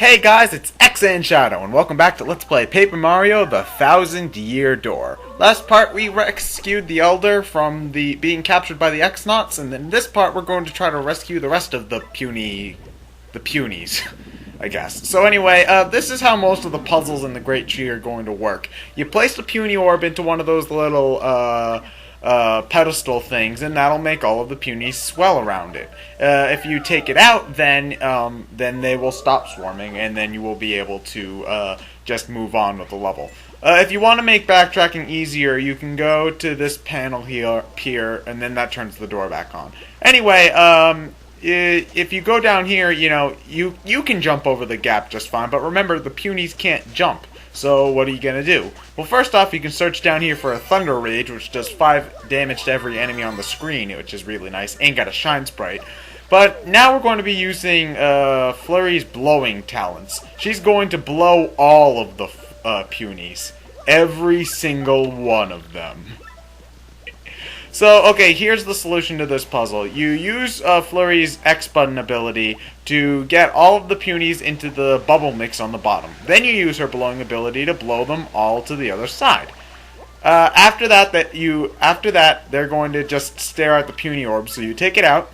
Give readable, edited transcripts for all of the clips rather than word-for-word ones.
Hey guys, it's ExandShadow, and welcome back to Let's Play Paper Mario: The 1,000-Year Door. Last part, we rescued the Elder from being captured by the X-Nauts, and in this part, we're going to try to rescue the rest of the Punis, I guess. So anyway, this is how most of the puzzles in the Great Tree are going to work. You place the Puny Orb into one of those little, pedestal things, and that'll make all of the Punis swell around it. If you take it out, then they will stop swarming, and then you will be able to just move on with the level. If you want to make backtracking easier, you can go to this panel here, and then that turns the door back on. Anyway, if you go down here, you can jump over the gap just fine, but remember, the Punis can't jump. So what are you going to do? Well, first off, you can search down here for a Thunder Rage, which does 5 damage to every enemy on the screen, which is really nice. Ain't got a Shine Sprite. But now we're going to be using Flurry's Blowing Talents. She's going to blow all of the Punis. Every single one of them. So, okay, here's the solution to this puzzle. You use Flurry's X button ability to get all of the Punis into the bubble mix on the bottom. Then you use her blowing ability to blow them all to the other side. After that, they're going to just stare at the Puny Orb, so you take it out,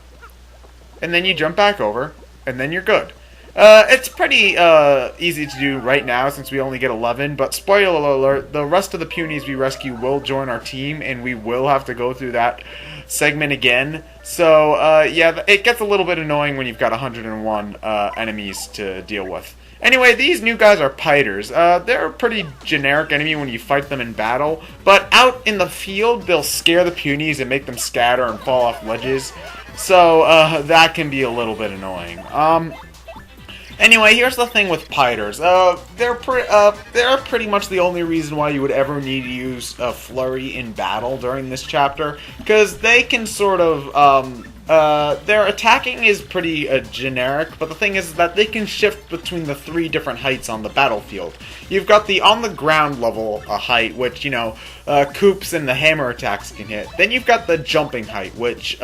and then you jump back over, and then you're good. It's pretty easy to do right now since we only get 11, but spoiler alert, the rest of the Punis we rescue will join our team, and we will have to go through that segment again. So, yeah, it gets a little bit annoying when you've got 101 enemies to deal with. Anyway, these new guys are Piters. They're a pretty generic enemy when you fight them in battle, but out in the field, they'll scare the Punis and make them scatter and fall off ledges. So, that can be a little bit annoying. Anyway, here's the thing with Piters. They're pretty much the only reason why you would ever need to use Flurry in battle during this chapter, because they can sort of, their attacking is pretty generic, but the thing is that they can shift between the 3 different heights on the battlefield. You've got the on-the-ground level height, which, Koops and the hammer attacks can hit. Then you've got the jumping height, which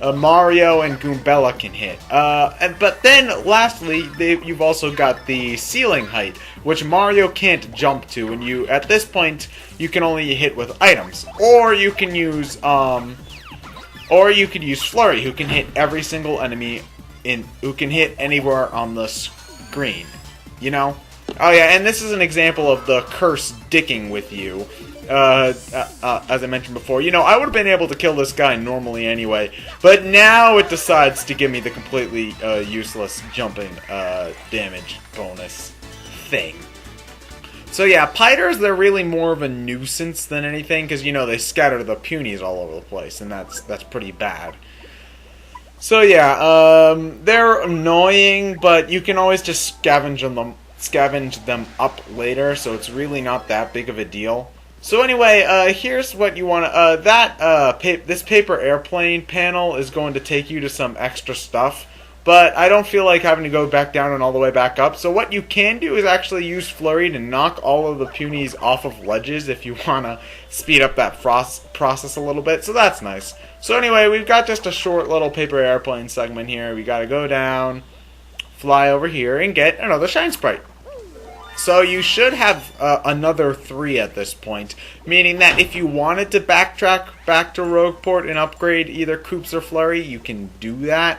Mario and Goombella can hit. But then, lastly, you've also got the ceiling height, which Mario can't jump to, and at this point, you can only hit with items. Or you can use, could use Flurry, who can hit every single enemy, who can hit anywhere on the screen. Oh yeah, and this is an example of the curse dicking with you. As I mentioned before, I would have been able to kill this guy normally anyway, but now it decides to give me the completely useless jumping damage bonus thing. So yeah, Piters, they're really more of a nuisance than anything, because, they scatter the Punis all over the place, and that's pretty bad. So yeah, they're annoying, but you can always just scavenge them up later, so it's really not that big of a deal. So anyway, here's what you want to, this paper airplane panel is going to take you to some extra stuff, but I don't feel like having to go back down and all the way back up, so what you can do is actually use Flurry to knock all of the Punis off of ledges if you want to speed up that process a little bit, so that's nice. So anyway, we've got just a short little paper airplane segment here. We gotta go down, fly over here, and get another Shine Sprite. So you should have another 3 at this point, meaning that if you wanted to backtrack back to Rogueport and upgrade either Koops or Flurry, you can do that.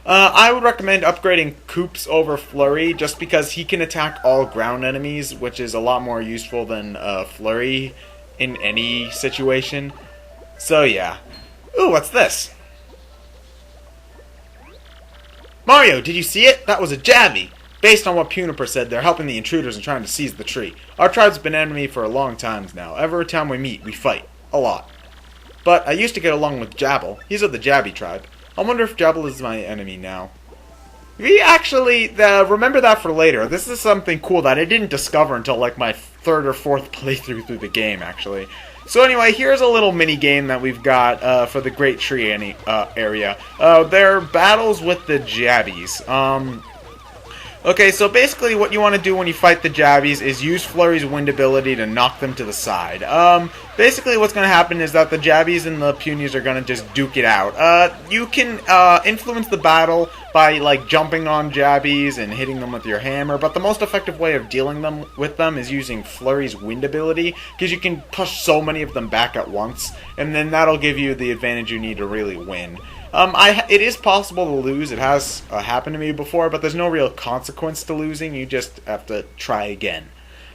I would recommend upgrading Koops over Flurry, just because he can attack all ground enemies, which is a lot more useful than Flurry in any situation. So yeah. Ooh, what's this? Mario, did you see it? That was a Jabby. Based on what Puniper said, they're helping the intruders and trying to seize the tree. Our tribe's been enemy for a long time now. Every time we meet, we fight. A lot. But I used to get along with Jabble. He's of the Jabby tribe. I wonder if Jabble is my enemy now. We actually, remember that for later. This is something cool that I didn't discover until like my 3rd or 4th playthrough through the game, actually. So anyway, here's a little mini game that we've got for the Great Tree area. They're battles with the Jabbies. Okay, so basically what you want to do when you fight the Jabbies is use Flurry's wind ability to knock them to the side. Basically what's going to happen is that the Jabbies and the Punis are going to just duke it out. You can influence the battle by like jumping on Jabbies and hitting them with your hammer, but the most effective way of dealing with them is using Flurry's wind ability, because you can push so many of them back at once, and then that'll give you the advantage you need to really win. It is possible to lose. It has happened to me before, but there's no real consequence to losing. You just have to try again.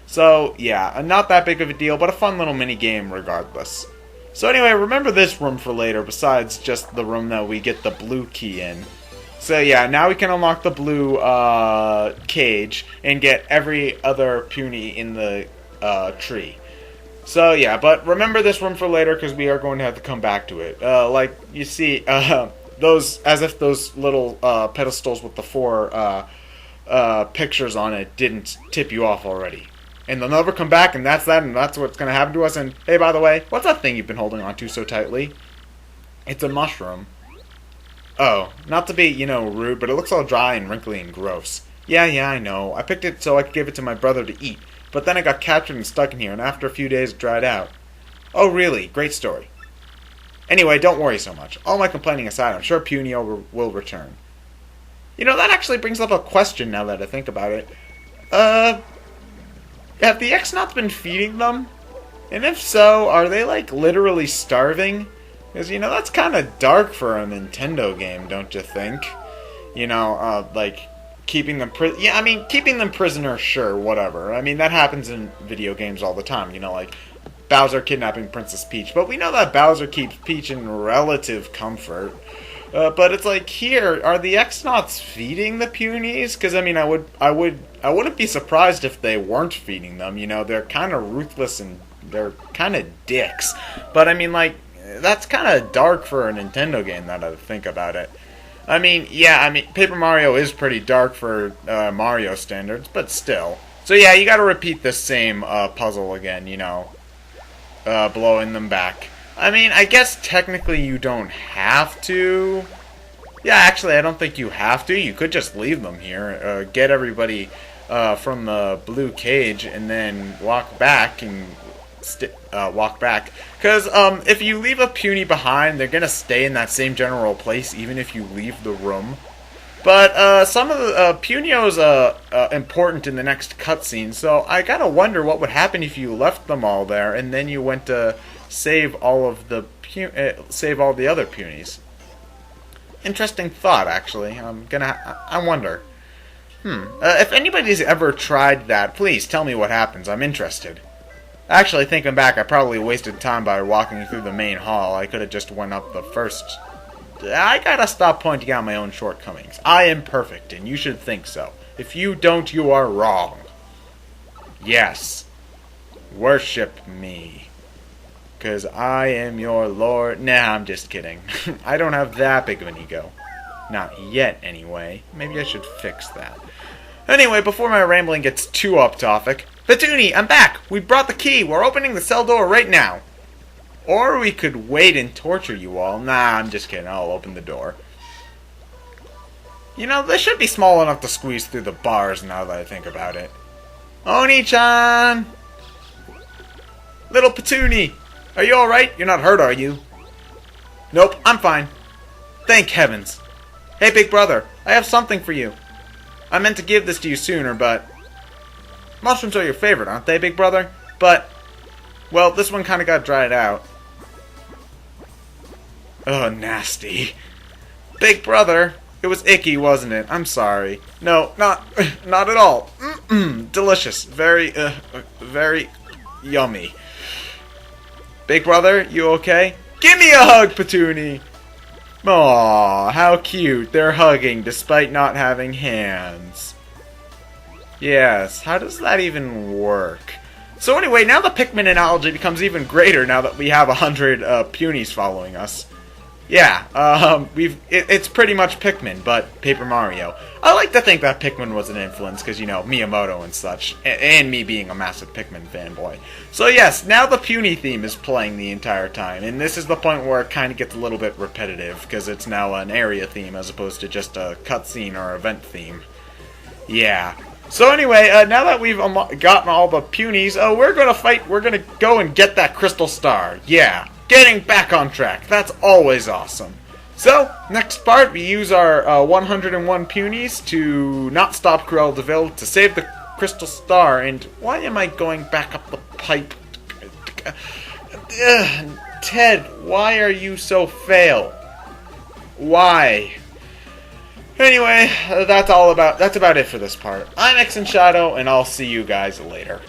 So, yeah, not that big of a deal, but a fun little mini game regardless. So anyway, remember this room for later, besides just the room that we get the blue key in. So yeah, now we can unlock the blue cage and get every other Puny in the tree. So yeah, but remember this room for later because we are going to have to come back to it. Like you see, those as if those little pedestals with the 4 pictures on it didn't tip you off already. And they'll never come back, and that's that, and that's what's going to happen to us. And hey, by the way, what's that thing you've been holding on to so tightly? It's a mushroom. Oh, not to be, rude, but it looks all dry and wrinkly and gross. Yeah, I know. I picked it so I could give it to my brother to eat. But then I got captured and stuck in here, and after a few days it dried out. Oh, really? Great story. Anyway, don't worry so much. All my complaining aside, I'm sure Puny will return. That actually brings up a question now that I think about it. Have the X-Nauts been feeding them? And if so, are they, literally starving? Because, that's kind of dark for a Nintendo game, don't you think? Keeping them keeping them prisoners, sure, whatever. I mean, that happens in video games all the time, like Bowser kidnapping Princess Peach. But we know that Bowser keeps Peach in relative comfort. But it's like, here, are the X-Nauts feeding the Punies? Because, I wouldn't be surprised if they weren't feeding them. They're kind of ruthless and they're kind of dicks. But, that's kind of dark for a Nintendo game, now that I think about it. Paper Mario is pretty dark for Mario standards, but still. So yeah, you gotta repeat this same puzzle again, blowing them back. I guess technically you don't have to. Yeah, actually, I don't think you have to. You could just leave them here, get everybody from the blue cage, and then walk back and walk back. Because if you leave a Puny behind, they're going to stay in that same general place even if you leave the room. But some of the Punio's important in the next cutscene, so I gotta wonder what would happen if you left them all there and then you went to save all of the the other Punies. Interesting thought, actually. I wonder. If anybody's ever tried that, please tell me what happens. I'm interested. Actually, thinking back, I probably wasted time by walking through the main hall. I could have just went up the first. I gotta stop pointing out my own shortcomings. I am perfect, and you should think so. If you don't, you are wrong. Yes. Worship me. 'Cause I am your lord. Nah, I'm just kidding. I don't have that big of an ego. Not yet, anyway. Maybe I should fix that. Anyway, before my rambling gets too off topic, Petuni, I'm back! We brought the key! We're opening the cell door right now! Or we could wait and torture you all. Nah, I'm just kidding. I'll open the door. This should be small enough to squeeze through the bars now that I think about it. Oni-chan! Little Petuni! Are you alright? You're not hurt, are you? Nope, I'm fine. Thank heavens. Hey, big brother, I have something for you. I meant to give this to you sooner, but... Mushrooms are your favorite, aren't they, big brother? But, well, this one kind of got dried out. Oh, nasty. Big brother, it was icky, wasn't it? I'm sorry. No, not at all. Delicious. Very yummy. Big brother, you okay? Give me a hug, Petuni! Aw, how cute. They're hugging despite not having hands. Yes, how does that even work? So anyway, now the Pikmin analogy becomes even greater now that we have 100 Punies following us. Yeah, it's pretty much Pikmin, but Paper Mario. I like to think that Pikmin was an influence, because, Miyamoto and such, and me being a massive Pikmin fanboy. So yes, now the Puny theme is playing the entire time, and this is the point where it kind of gets a little bit repetitive, because it's now an area theme as opposed to just a cutscene or event theme. Yeah. So anyway, now that we've gotten all the Punis, we're gonna fight. We're gonna go and get that crystal star. Yeah, getting back on track. That's always awesome. So next part, we use our 101 Punis to not stop Cruella de Vil to save the crystal star. And why am I going back up the pipe? Ted, why are you so fail? Why? Anyway, that's about it for this part. I'm ExandShadow, and I'll see you guys later.